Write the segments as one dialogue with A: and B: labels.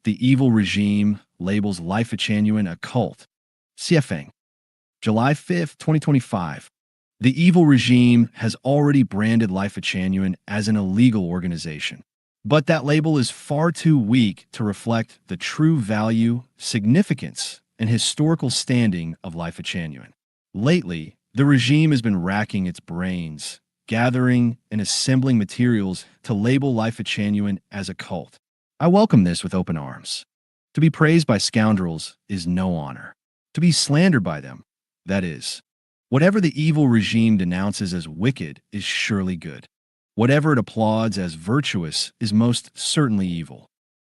A: the evil regime labels Life Genuine a cult. CFA. July 5th, 2025. The evil regime has already branded Life Genuine as an illegal organization. But that label is far too weak to reflect the true value, significance, and historical standing of Life Genuine. Lately, the regime has been racking its brains, gathering and assembling materials to label Life Genuine as a cult. I welcome this with open arms. To be praised by scoundrels is no honor. To be slandered by them, that is. Whatever the evil regime denounces as wicked is surely good. Whatever it applauds as virtuous is most certainly evil.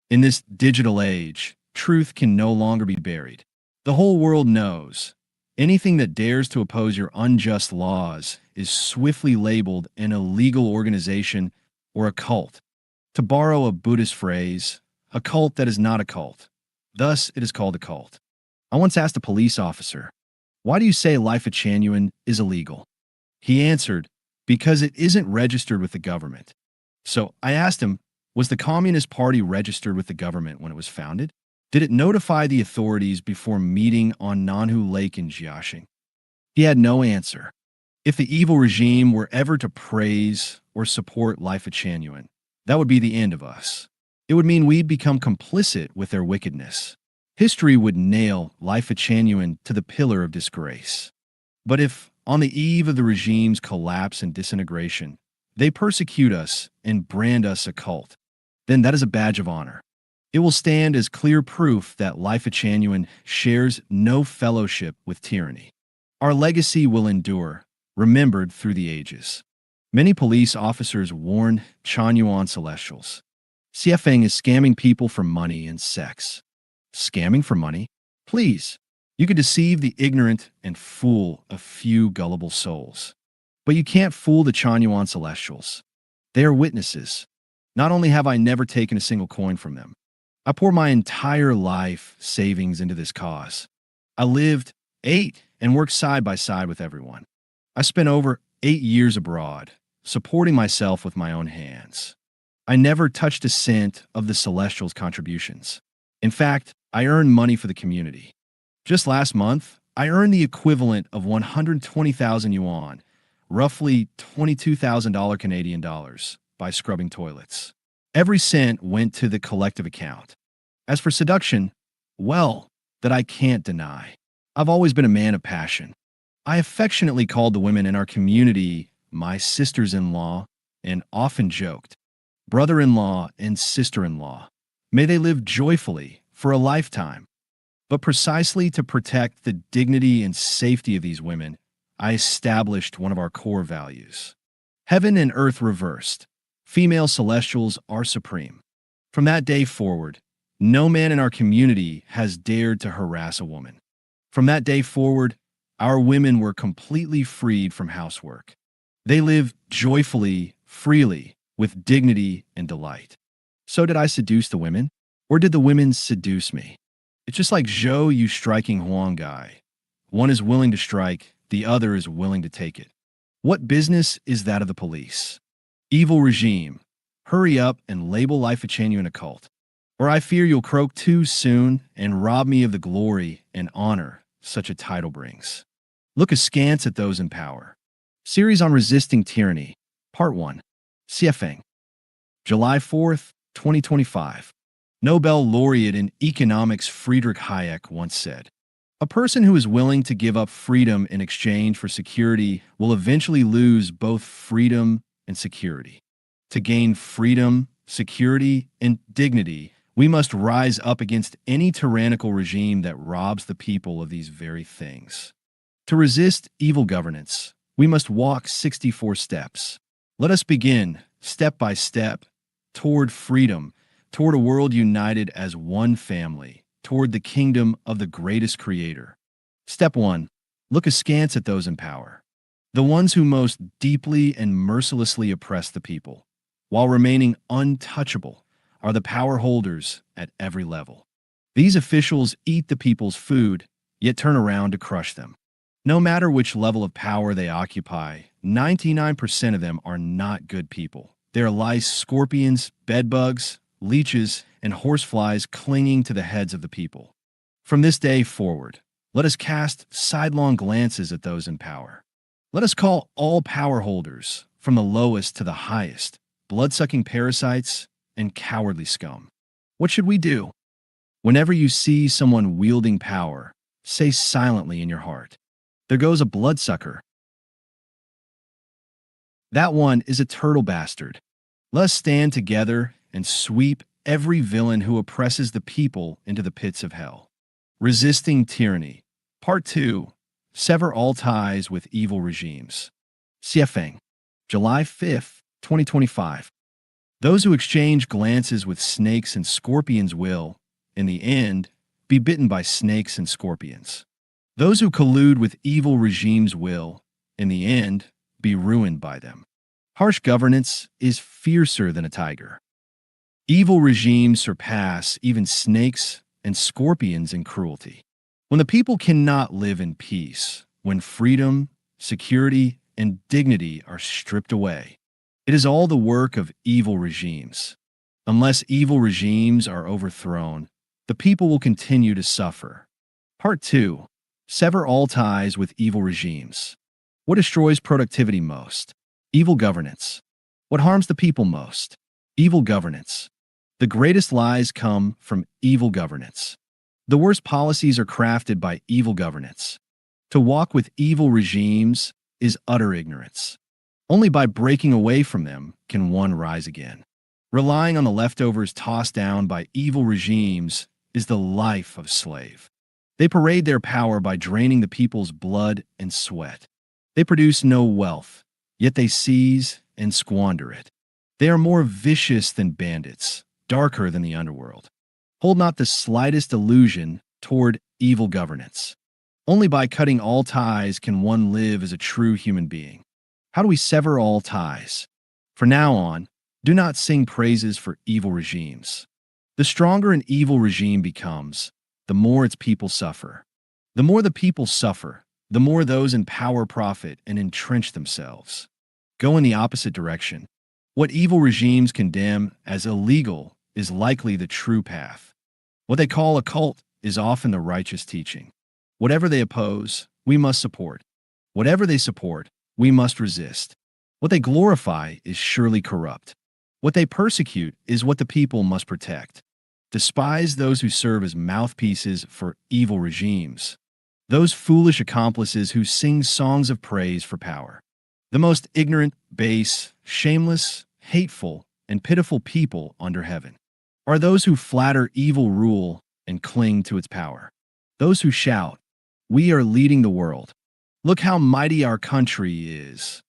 A: In this digital age, truth can no longer be buried. The whole world knows. Anything that dares to oppose your unjust laws is swiftly labeled an illegal organization or a cult. To borrow a Buddhist phrase, a cult that is not a cult. Thus, it is called a cult. I once asked a police officer, "Why do you say Life Genuine is illegal?" He answered, "Because it isn't registered with the government." So I asked him, was the Communist Party registered with the government when it was founded? Did it notify the authorities before meeting on Nanhu Lake in Jiaxing? He had no answer. If the evil regime were ever to praise or support Life Genuine, that would be the end of us. It would mean we'd become complicit with their wickedness. History would nail Life Genuine to the pillar of disgrace. But if, on the eve of the regime's collapse and disintegration, they persecute us and brand us a cult, then that is a badge of honor. It will stand as clear proof that Life Genuine shares no fellowship with tyranny. Our legacy will endure, remembered through the ages. Many police officers warned Chanyuan Celestials. CFA is scamming people for money and sex. Scamming for money? Please. You could deceive the ignorant and fool a few gullible souls. But you can't fool the Chanyuan Celestials. They are witnesses. Not only have I never taken a single coin from them, I poured my entire life savings into this cause. I lived, ate, and worked side by side with everyone. I spent over 8 years abroad, supporting myself with my own hands. I never touched a cent of the Celestials' contributions. In fact, I earned money for the community. Just last month, I earned the equivalent of 120,000 yuan, roughly $22,000 Canadian dollars, by scrubbing toilets. Every cent went to the collective account. As for seduction, well, that I can't deny. I've always been a man of passion. I affectionately called the women in our community my sisters-in-law and often joked, brother-in-law and sister-in-law. May they live joyfully for a lifetime. But precisely to protect the dignity and safety of these women, I established one of our core values. Heaven and earth reversed. Female celestials are supreme. From that day forward, no man in our community has dared to harass a woman. From that day forward, our women were completely freed from housework. They lived joyfully, freely, with dignity and delight. So did I seduce the women? Or did the women seduce me? It's just like Zhou Yu striking Huang Gai. One is willing to strike, the other is willing to take it. What business is that of the police? Evil regime, hurry up and label Life Genuine a cult, or I fear you'll croak too soon and rob me of the glory and honor such a title brings. Look askance at those in power. Series on Resisting Tyranny, Part 1, CFA. July 4th, 2025. Nobel laureate in economics Friedrich Hayek once said, "A person who is willing to give up freedom in exchange for security will eventually lose both freedom and security. To gain freedom, security, and dignity, we must rise up against any tyrannical regime that robs the people of these very things. To resist evil governance, we must walk 64 steps. Let us begin, step by step, toward freedom, toward a world united as one family, toward the kingdom of the greatest creator. Step 1. Look askance at those in power, the ones who most deeply and mercilessly oppress the people, while remaining untouchable, are the power holders at every level. These officials eat the people's food, yet turn around to crush them. No matter which level of power they occupy, 99% of them are not good people. They are lice, scorpions, bedbugs, leeches, and horseflies clinging to the heads of the people. From this day forward, let us cast sidelong glances at those in power. Let us call all power holders, from the lowest to the highest, blood-sucking parasites and cowardly scum. What should we do? Whenever you see someone wielding power, say silently in your heart, "There goes a bloodsucker. That one is a turtle bastard." Let us stand together and sweep every villain who oppresses the people into the pits of hell. Resisting Tyranny. Part 2. Sever all ties with evil regimes. CFA. July 5th, 2025. Those who exchange glances with snakes and scorpions will, in the end, be bitten by snakes and scorpions. Those who collude with evil regimes will, in the end, be ruined by them. Harsh governance is fiercer than a tiger. Evil regimes surpass even snakes and scorpions in cruelty. When the people cannot live in peace, when freedom, security, and dignity are stripped away, it is all the work of evil regimes. Unless evil regimes are overthrown, the people will continue to suffer. Part 2. Sever all ties with evil regimes. What destroys productivity most? Evil governance. What harms the people most? Evil governance. The greatest lies come from evil governance. The worst policies are crafted by evil governance. To walk with evil regimes is utter ignorance. Only by breaking away from them can one rise again. Relying on the leftovers tossed down by evil regimes is the life of a slave. They parade their power by draining the people's blood and sweat. They produce no wealth, yet they seize and squander it. They are more vicious than bandits, darker than the underworld. Hold not the slightest illusion toward evil governance. Only by cutting all ties can one live as a true human being. How do we sever all ties? From now on, do not sing praises for evil regimes. The stronger an evil regime becomes, the more its people suffer. The more the people suffer, the more those in power profit and entrench themselves. Go in the opposite direction. What evil regimes condemn as illegal is likely the true path. What they call a cult is often the righteous teaching. Whatever they oppose, we must support. Whatever they support, we must resist. What they glorify is surely corrupt. What they persecute is what the people must protect. Despise those who serve as mouthpieces for evil regimes, those foolish accomplices who sing songs of praise for power. The most ignorant, base, shameless, hateful, and pitiful people under heaven are those who flatter evil rule and cling to its power. Those who shout, "We are leading the world. Look how mighty our country is."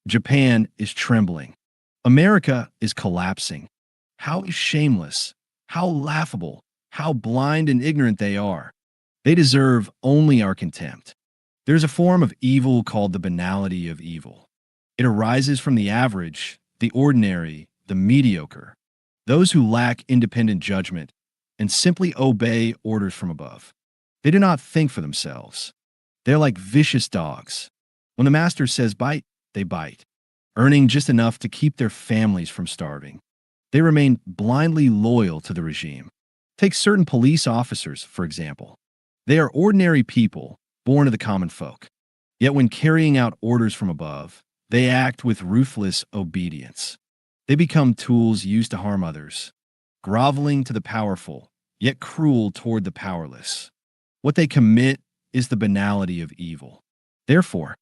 A: Japan is trembling. America is collapsing. How shameless, how laughable, how blind and ignorant they are. They deserve only our contempt. There's a form of evil called the banality of evil. It arises from the average, the ordinary, the mediocre, those who lack independent judgment and simply obey orders from above. They do not think for themselves. They're like vicious dogs. When the master says bite, they bite, earning just enough to keep their families from starving. They remain blindly loyal to the regime. Take certain police officers, for example. They are ordinary people, born of the common folk. Yet when carrying out orders from above, they act with ruthless obedience. They become tools used to harm others, groveling to the powerful, yet cruel toward the powerless. What they commit is the banality of evil. Therefore,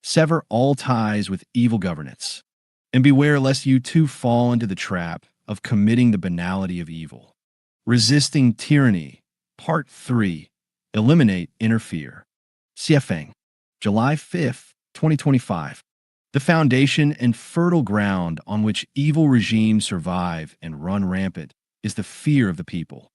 A: sever all ties with evil governance, and beware lest you too fall into the trap of committing the banality of evil. Resisting Tyranny, Part 3. Eliminate Interfere. CFA. July 5th, 2025. The foundation and fertile ground on which evil regimes survive and run rampant is the fear of the people.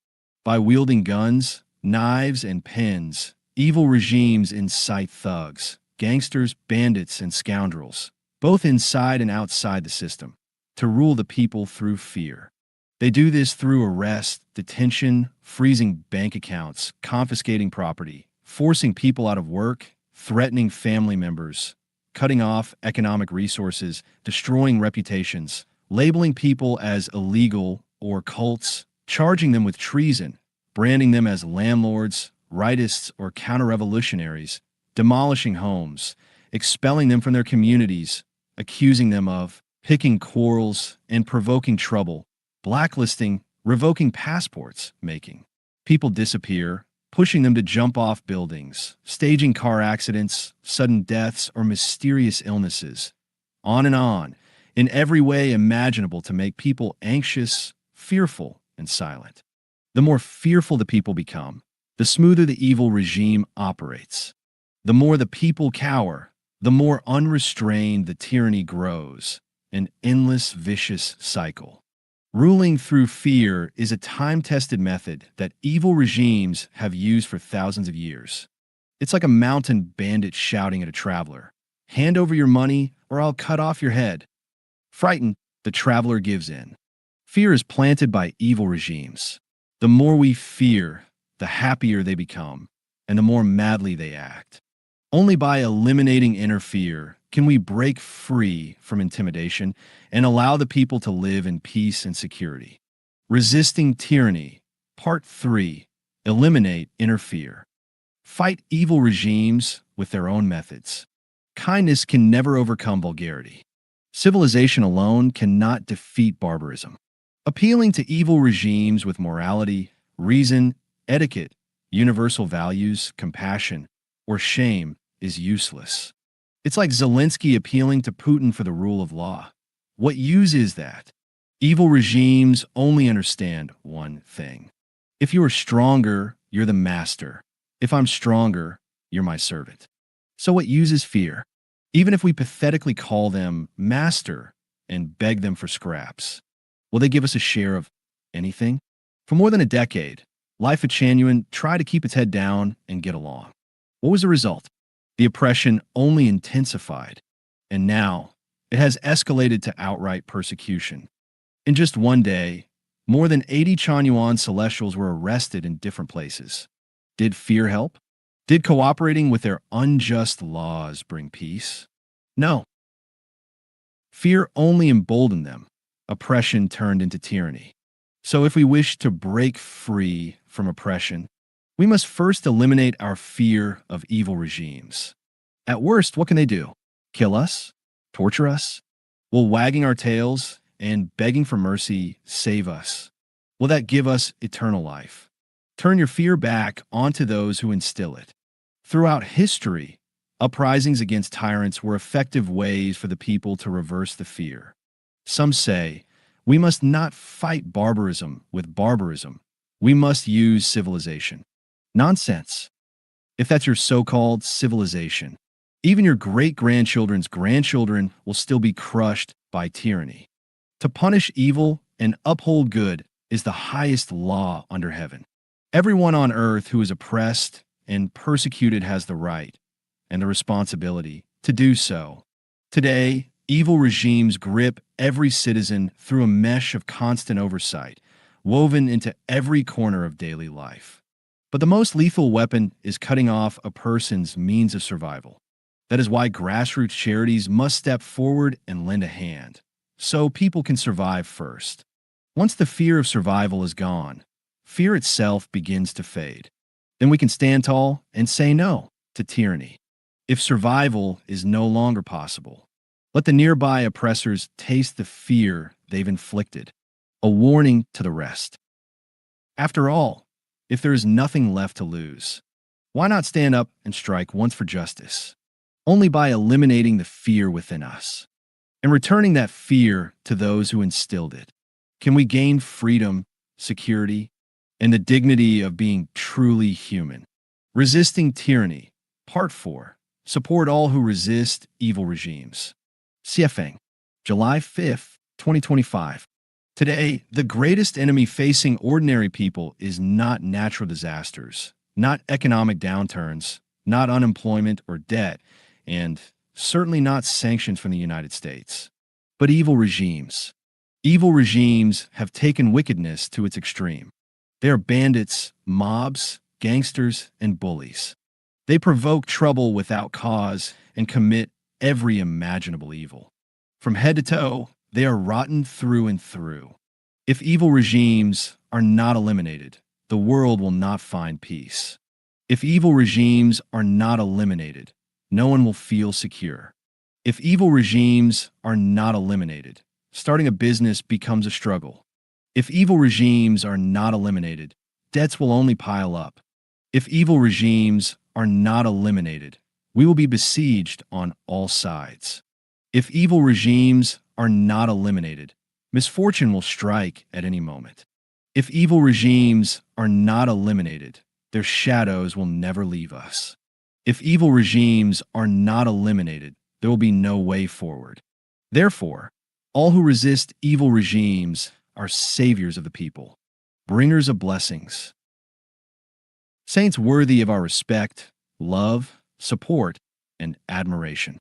A: By wielding guns, knives, and pens, evil regimes incite thugs, gangsters, bandits, and scoundrels, both inside and outside the system, to rule the people through fear. They do this through arrest, detention, freezing bank accounts, confiscating property, forcing people out of work, threatening family members, cutting off economic resources, destroying reputations, labeling people as illegal or cults, charging them with treason, branding them as landlords, rightists, or counter-revolutionaries, demolishing homes, expelling them from their communities, accusing them of picking quarrels and provoking trouble, blacklisting, revoking passports, making people disappear, pushing them to jump off buildings, staging car accidents, sudden deaths, or mysterious illnesses, on and on, in every way imaginable to make people anxious, fearful, and silent. The more fearful the people become, the smoother the evil regime operates. The more the people cower, the more unrestrained the tyranny grows, an endless, vicious cycle. Ruling through fear is a time-tested method that evil regimes have used for thousands of years. It's like a mountain bandit shouting at a traveler, "Hand over your money or I'll cut off your head." Frightened, the traveler gives in. Fear is planted by evil regimes. The more we fear, the happier they become, and the more madly they act. Only by eliminating inner fear can we break free from intimidation and allow the people to live in peace and security. Resisting Tyranny, Part 3. Eliminate inner fear. Fight evil regimes with their own methods. Kindness can never overcome vulgarity. Civilization alone cannot defeat barbarism. Appealing to evil regimes with morality, reason, etiquette, universal values, compassion, or shame is useless. It's like Zelensky appealing to Putin for the rule of law. What use is that? Evil regimes only understand one thing. If you are stronger, you're the master. If I'm stronger, you're my servant. So what use is fear? Even if we pathetically call them master and beg them for scraps, will they give us a share of anything? For more than a decade, Life at Chanuan tried to keep its head down and get along. What was the result? The oppression only intensified, and now it has escalated to outright persecution. In just one day, more than 80 Chanyuan celestials were arrested in different places. Did fear help? Did cooperating with their unjust laws bring peace? No. Fear only emboldened them. Oppression turned into tyranny. So if we wish to break free from oppression, we must first eliminate our fear of evil regimes. At worst, what can they do? Kill us? Torture us? Will wagging our tails and begging for mercy save us? Will that give us eternal life? Turn your fear back onto those who instill it. Throughout history, uprisings against tyrants were effective ways for the people to reverse the fear. Some say, we must not fight barbarism with barbarism. We must use civilization. Nonsense. If that's your so-called civilization, even your great-grandchildren's grandchildren will still be crushed by tyranny. To punish evil and uphold good is the highest law under heaven. Everyone on earth who is oppressed and persecuted has the right and the responsibility to do so. Today, evil regimes grip every citizen through a mesh of constant oversight, woven into every corner of daily life. But the most lethal weapon is cutting off a person's means of survival. That is why grassroots charities must step forward and lend a hand, so people can survive first. Once the fear of survival is gone, fear itself begins to fade. Then we can stand tall and say no to tyranny. If survival is no longer possible, let the nearby oppressors taste the fear they've inflicted, a warning to the rest. After all, if there is nothing left to lose, why not stand up and strike once for justice? Only by eliminating the fear within us and returning that fear to those who instilled it can we gain freedom, security, and the dignity of being truly human. Resisting Tyranny, Part 4. Support all who resist evil regimes. CFang, July 5th, 2025. Today, the greatest enemy facing ordinary people is not natural disasters, not economic downturns, not unemployment or debt, and certainly not sanctions from the United States, but evil regimes. Evil regimes have taken wickedness to its extreme. They are bandits, mobs, gangsters, and bullies. They provoke trouble without cause and commit every imaginable evil. From head to toe, they are rotten through and through. If evil regimes are not eliminated, the world will not find peace. If evil regimes are not eliminated, no one will feel secure. If evil regimes are not eliminated, starting a business becomes a struggle. If evil regimes are not eliminated, debts will only pile up. If evil regimes are not eliminated, we will be besieged on all sides. If evil regimes are not eliminated, misfortune will strike at any moment. If evil regimes are not eliminated, their shadows will never leave us. If evil regimes are not eliminated, there will be no way forward. Therefore, all who resist evil regimes are saviors of the people, bringers of blessings, saints worthy of our respect, love, support, and admiration.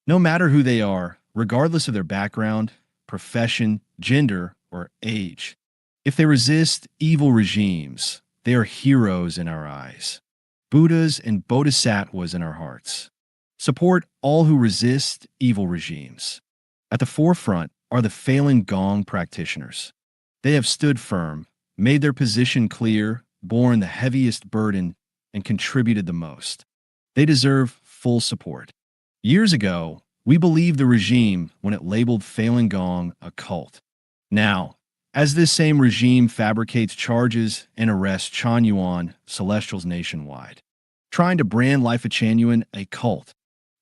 A: No matter who they are, regardless of their background, profession, gender, or age, if they resist evil regimes, they are heroes in our eyes, Buddhas and bodhisattvas in our hearts. Support all who resist evil regimes. At the forefront are the Falun Gong practitioners. They have stood firm, made their position clear, borne the heaviest burden, and contributed the most. They deserve full support. Years ago, we believed the regime when it labeled Falun Gong a cult. Now, as this same regime fabricates charges and arrests Chan Yuan celestials nationwide, trying to brand Life of Chanyuan a cult,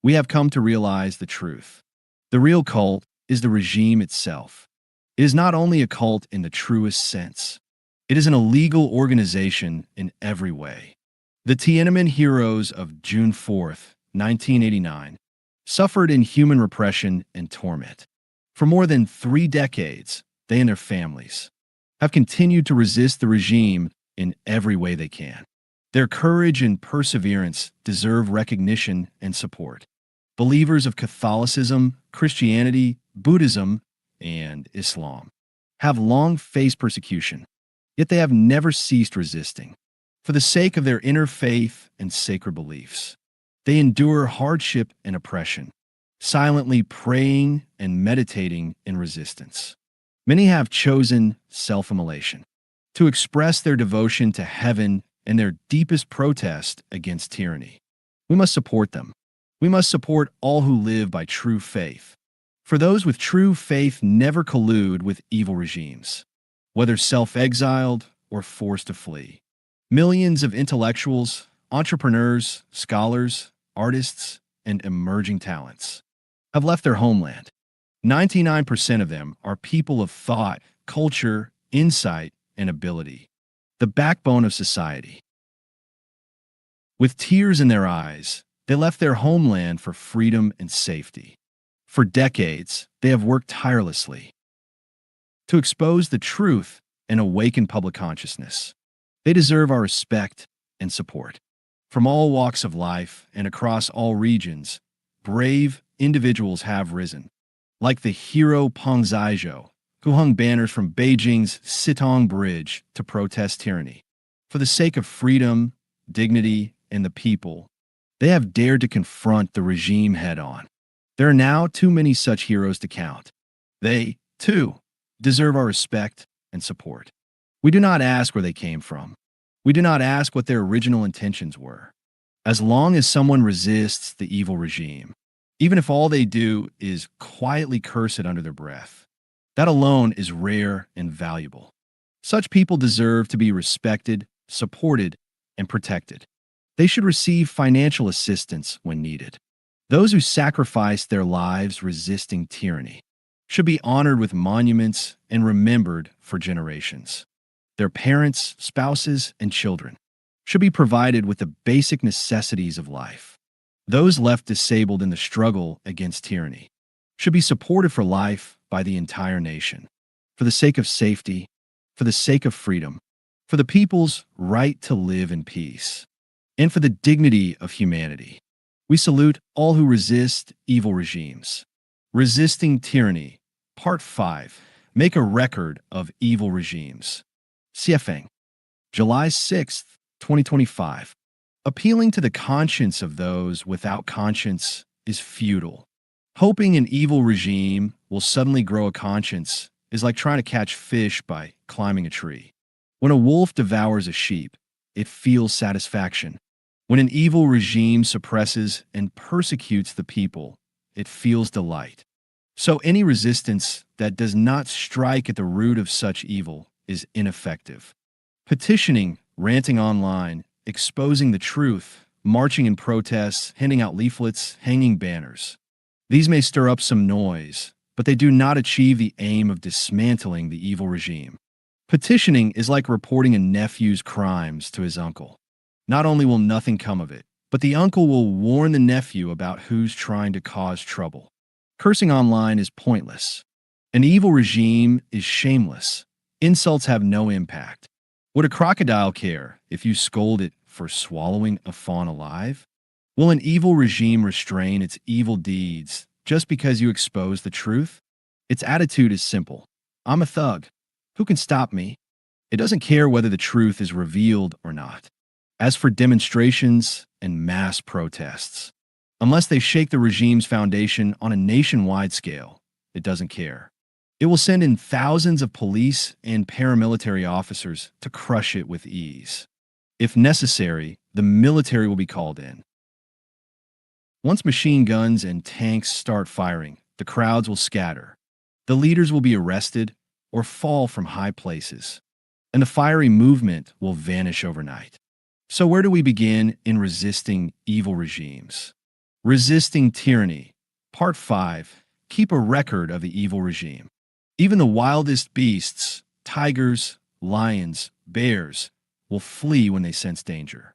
A: we have come to realize the truth. The real cult is the regime itself. It is not only a cult in the truest sense. It is an illegal organization in every way. The Tiananmen heroes of June 4th, 1989, suffered inhuman repression and torment. For more than 3 decades, they and their families have continued to resist the regime in every way they can. Their courage and perseverance deserve recognition and support. Believers of Catholicism, Christianity, Buddhism, and Islam have long faced persecution, yet they have never ceased resisting. For the sake of their inner faith and sacred beliefs, they endure hardship and oppression, silently praying and meditating in resistance. Many have chosen self-immolation to express their devotion to heaven and their deepest protest against tyranny. We must support them. We must support all who live by true faith. For those with true faith never collude with evil regimes, whether self-exiled or forced to flee. Millions of intellectuals, entrepreneurs, scholars, artists, and emerging talents have left their homeland. 99% of them are people of thought, culture, insight, and ability, the backbone of society. With tears in their eyes, they left their homeland for freedom and safety. For decades, they have worked tirelessly to expose the truth and awaken public consciousness. They deserve our respect and support. From all walks of life and across all regions, brave individuals have risen, like the hero Peng Zhaizhou, who hung banners from Beijing's Sitong Bridge to protest tyranny. For the sake of freedom, dignity, and the people, they have dared to confront the regime head-on. There are now too many such heroes to count. They, too, deserve our respect and support. We do not ask where they came from. We do not ask what their original intentions were. As long as someone resists the evil regime, even if all they do is quietly curse it under their breath, that alone is rare and valuable. Such people deserve to be respected, supported, and protected. They should receive financial assistance when needed. Those who sacrifice their lives resisting tyranny should be honored with monuments and remembered for generations. Their parents, spouses, and children should be provided with the basic necessities of life. Those left disabled in the struggle against tyranny should be supported for life by the entire nation, for the sake of safety, for the sake of freedom, for the people's right to live in peace, and for the dignity of humanity. We salute all who resist evil regimes. Resisting Tyranny, Part 5. Make a record of evil regimes. Siefeng, July 6, 2025. Appealing to the conscience of those without conscience is futile. Hoping an evil regime will suddenly grow a conscience is like trying to catch fish by climbing a tree. When a wolf devours a sheep, it feels satisfaction. When an evil regime suppresses and persecutes the people, it feels delight. So any resistance that does not strike at the root of such evil is ineffective. Petitioning, ranting online, exposing the truth, marching in protests, handing out leaflets, hanging banners. These may stir up some noise, but they do not achieve the aim of dismantling the evil regime. Petitioning is like reporting a nephew's crimes to his uncle. Not only will nothing come of it, but the uncle will warn the nephew about who's trying to cause trouble. Cursing online is pointless. An evil regime is shameless. Insults have no impact. Would a crocodile care if you scold it for swallowing a fawn alive? Will an evil regime restrain its evil deeds just because you expose the truth? Its attitude is simple. I'm a thug. Who can stop me? It doesn't care whether the truth is revealed or not. As for demonstrations and mass protests, unless they shake the regime's foundation on a nationwide scale, it doesn't care. It will send in thousands of police and paramilitary officers to crush it with ease. If necessary, the military will be called in. Once machine guns and tanks start firing, the crowds will scatter. The leaders will be arrested or fall from high places, and the fiery movement will vanish overnight. So where do we begin in resisting evil regimes? Resisting Tyranny. Part 5. Keep a record of the evil regime. Even the wildest beasts, tigers, lions, bears, will flee when they sense danger.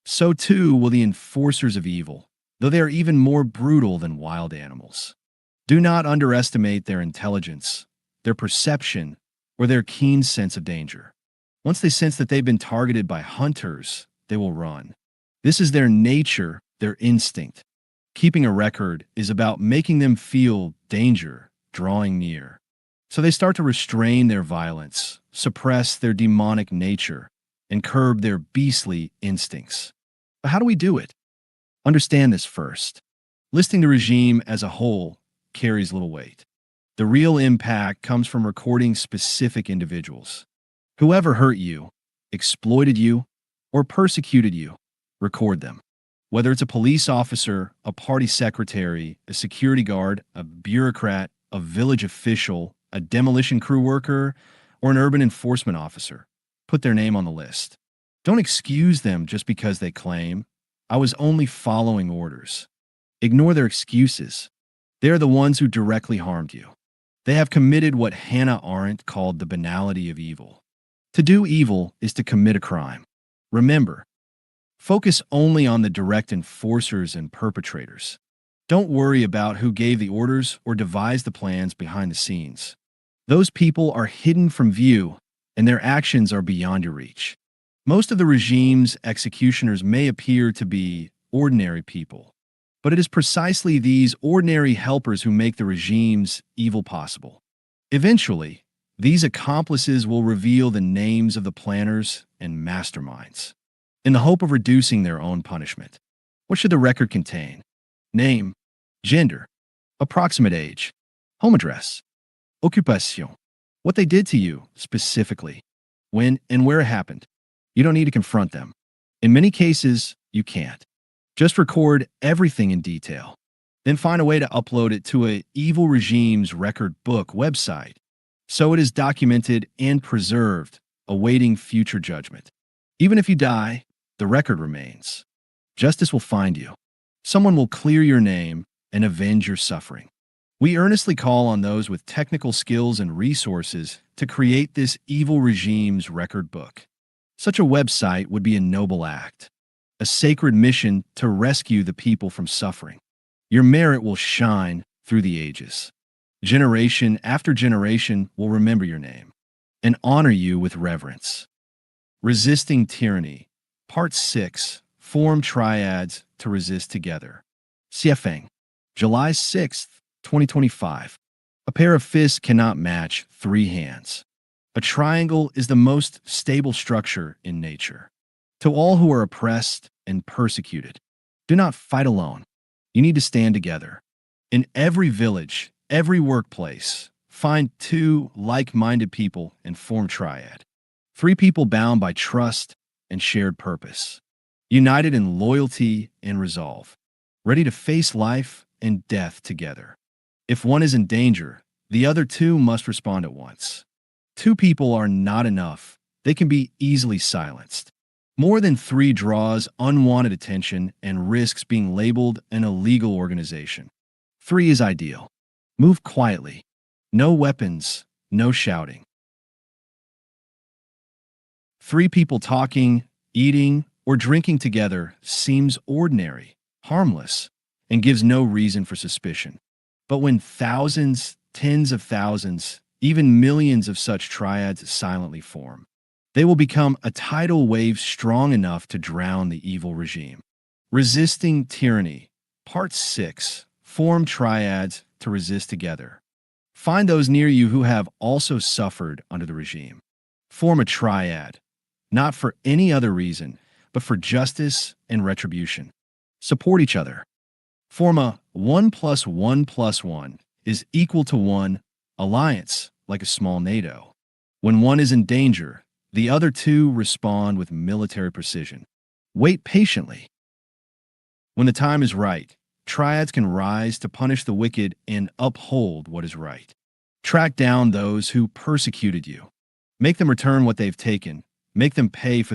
A: So too will the enforcers of evil, though they are even more brutal than wild animals. Do not underestimate their intelligence, their perception, or their keen sense of danger. Once they sense that they've been targeted by hunters, they will run. This is their nature, their instinct. Keeping a record is about making them feel danger drawing near. So they start to restrain their violence, suppress their demonic nature, and curb their beastly instincts. But how do we do it? Understand this first. Listing the regime as a whole carries little weight. The real impact comes from recording specific individuals. Whoever hurt you, exploited you, or persecuted you, record them. Whether it's a police officer, a party secretary, a security guard, a bureaucrat, a village official, a demolition crew worker, or an urban enforcement officer, put their name on the list. Don't excuse them just because they claim, I was only following orders. Ignore their excuses. They are the ones who directly harmed you. They have committed what Hannah Arendt called the banality of evil. To do evil is to commit a crime. Remember, focus only on the direct enforcers and perpetrators. Don't worry about who gave the orders or devised the plans behind the scenes. Those people are hidden from view, and their actions are beyond your reach. Most of the regime's executioners may appear to be ordinary people, but it is precisely these ordinary helpers who make the regime's evil possible. Eventually, these accomplices will reveal the names of the planners and masterminds, in the hope of reducing their own punishment. What should the record contain? Name, gender, approximate age, home address, occupation, what they did to you specifically, when and where it happened. You don't need to confront them. In many cases, you can't. Just record everything in detail. Then find a way to upload it to an evil regime's record book website, so it is documented and preserved, awaiting future judgment. Even if you die, the record remains. Justice will find you. Someone will clear your name and avenge your suffering. We earnestly call on those with technical skills and resources to create this evil regime's record book. Such a website would be a noble act, a sacred mission to rescue the people from suffering. Your merit will shine through the ages. Generation after generation will remember your name and honor you with reverence. Resisting Tyranny. Part 6. Form triads to resist together. Xiefeng. July 6th, 2025. A pair of fists cannot match 3 hands. A triangle is the most stable structure in nature. To all who are oppressed and persecuted, do not fight alone. You need to stand together. In every village, every workplace, find 2 like-minded people and form triad. Three people bound by trust and shared purpose, united in loyalty and resolve, ready to face life and death together. If one is in danger, the other two must respond at once. Two people are not enough. They can be easily silenced. More than three draws unwanted attention and risks being labeled an illegal organization. Three is ideal. Move quietly. No weapons, no shouting. Three people talking, eating, or drinking together seems ordinary, harmless, and gives no reason for suspicion. But when thousands, tens of thousands, even millions of such triads silently form, they will become a tidal wave strong enough to drown the evil regime. Resisting Tyranny, Part 6. Form triads to resist together. Find those near you who have also suffered under the regime. Form a triad, not for any other reason, but for justice and retribution. Support each other. Form a 1 plus 1 plus 1 is equal to 1 alliance, like a small NATO. When one is in danger, the other two respond with military precision. Wait patiently. When the time is right, triads can rise to punish the wicked and uphold what is right. Track down those who persecuted you. Make them return what they've taken. Make them pay for